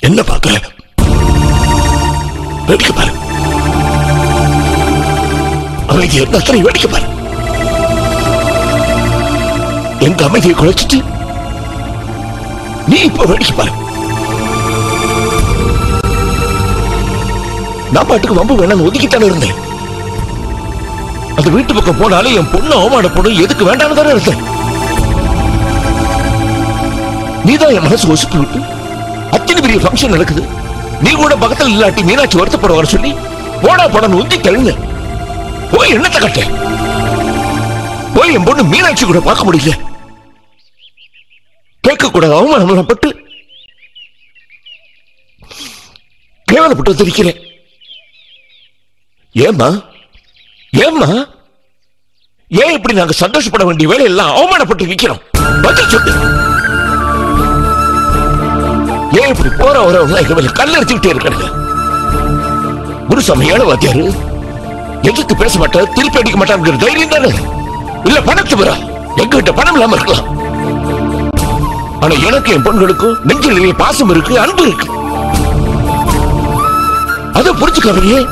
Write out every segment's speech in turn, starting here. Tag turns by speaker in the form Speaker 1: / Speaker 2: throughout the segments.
Speaker 1: என்ன பார்க்கல? வேடிக்கை பாரு. அமைதி அத்தனை வேடிக்கை பாரு. எங்க அமைதியை குலைச்சிட்டு நீ இப்ப வேடிக்கை பாரு. நான் பாட்டுக்கு வம்பு வேணாம் ஒதுக்கித்தானே இருந்தேன். அந்த வீட்டு பக்கம் போனாலும் என் பொண்ணு அவமானப்படும் எதுக்கு வேண்டாம்னு தானே இருந்தேன். நீதான் என் மனசு ஒசுப்பி விட்டு அத்தனை பெரிய ஃபங்க்ஷன் நடக்குது, நீ கூட பக்கத்தில் இல்லாட்டி மீனாட்சி வருத்தப்பட வர சொல்லி போடா போடன்னு உந்தி தழுங்க. போய் என்னத்தை கட்ட? போய் என் பொண்ணு மீனாட்சி கூட பார்க்க முடியல. கேட்க கூடாது அவமானப்பட்டு கேவலப்பட்டு வந்திருக்கிறேன். ஏம்மா ஏம்மா ஏன் இப்படி நாங்க சந்தோஷப்பட வேண்டிய வேலை எல்லாம் அவமானப்பட்டு நிக்கிறோம்? பதில் சொல்லு. ஏன் இப்படி போற வரவங்க எங்க மேல கல்லெடுத்துக்கிட்டே இருக்காங்க? குருசாமியான வாத்தியாரு எதிர்த்து பேச மாட்டார், திருப்பி அடிக்க மாட்டாங்கிற தைரியம் தானே? இல்ல பணத்து வரா எங்கிட்ட பணம் இல்லாம இருக்கலாம். ஆனா எனக்கு என் பொண்களுக்கும் நெஞ்சில் நிறைய பாசம் இருக்கு, அன்பு இருக்கு. அதை புரிஞ்சுக்காமையே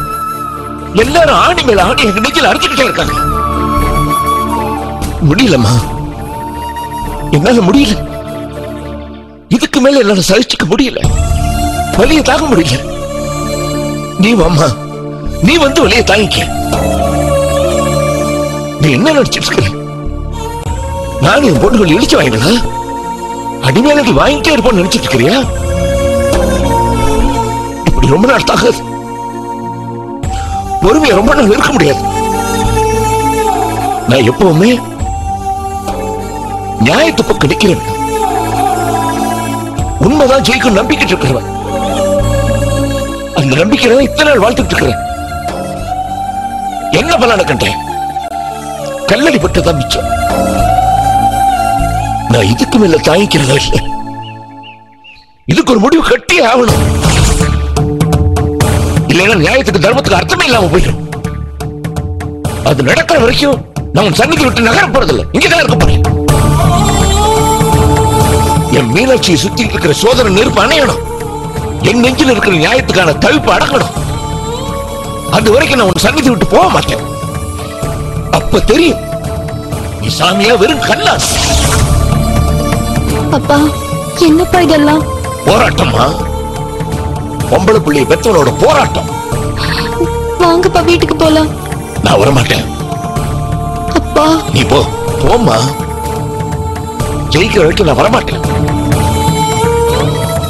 Speaker 1: எல்லாரும் ஆணி மேல ஆணி எங்க நெஞ்சில் அரைச்சுக்கிட்டே இருக்காங்க. முடியலம்மா, என்னால முடியல. இதுக்கு மேல என்னால சகிச்சுக்க முடியல. வலிய தாங்க முடியல. நீ அம்மா, நீ வந்து வலிய தாங்கிக்க. நீ என்ன நினைச்சிட்டு இருக்க? நான் என் பொண்ணுகள் இழிச்சு வாங்கினா அடிமையானது வாங்கிட்டே இருப்போம் நினைச்சிட்டு இருக்கிறியா? இப்படி ரொம்ப நாள் தாகாது. பொறுமையை ரொம்ப நாள் இருக்க முடியாது. நான் எப்பவுமே நியாயத்து பக்கம் நிக்கிறேன். உண்மைதான் ஜெயிக்கும் நம்பிக்கிட்டு இருக்கிறவன். அந்த நம்பிக்கை இத்தனை நாள் வாழ்த்துட்டு இருக்கிறேன். என்ன பலனை கண்டேன்? கல்லடி பட்டதான் மிச்சம். நான் இதுக்கு மேல தாங்கிக்கிறதா இல்லை. இதுக்கு ஒரு முடிவு கட்டி ஆகணும். இல்லைன்னா நியாயத்துக்கு தர்மத்துக்கு அர்த்தமே இல்லாம போயிடும். அது நடக்கிற வரைக்கும் நான் சன்னிதி விட்டு நகர போறதில்லை. இங்கதான் இருக்க போறேன். என் மீனாட்சியை சுத்தி இருக்கிற சோதனை நெருப்பு அணையணும். என் நெஞ்சில் இருக்கிற நியாயத்துக்கான தவிப்பு அடக்கணும். அது வரைக்கும் நான் உன் சன்னிதி விட்டு போக மாட்டேன். அப்ப தெரியும் நீ சாமியா வெறும் கல்லா.
Speaker 2: அப்பா, என்னப்பா இதெல்லாம்?
Speaker 1: போராட்டமா? பொம்பளை பிள்ளைய பெற்றவனோட போராட்டம்.
Speaker 2: வாங்கப்பா வீட்டுக்கு போலாம்.
Speaker 1: நான் வரமாட்டேன்.
Speaker 2: அப்பா
Speaker 1: நீ போ. போம்மா. ஜெயிக்கிற வரைக்கும் நான் வரமாட்டேன்.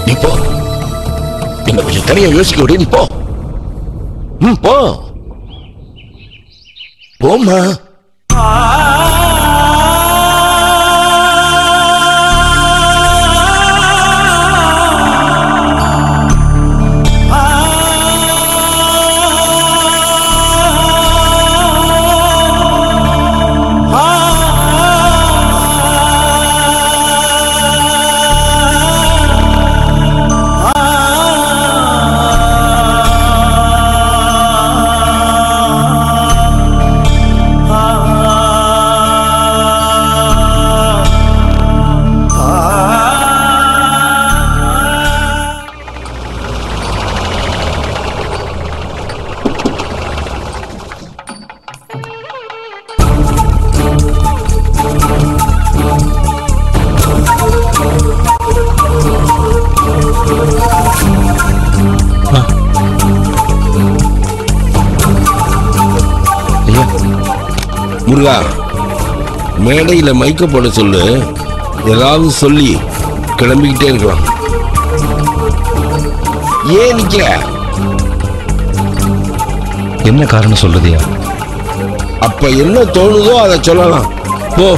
Speaker 1: நீ போ. என்ன கொஞ்சம் தனியா யோசிக்க விட. நீ போ. போ. போம்மா.
Speaker 3: முருகா, மேடையில மைக்க போட சொல்லு. ஏதாவது சொல்லி கிளம்பிக்கிட்டே இருக்கலாம். ஏன் நிக்கிற?
Speaker 4: என்ன காரணம் சொல்றதியா?
Speaker 3: அப்ப என்ன தோணுதோ அதை சொல்லலாம். போ.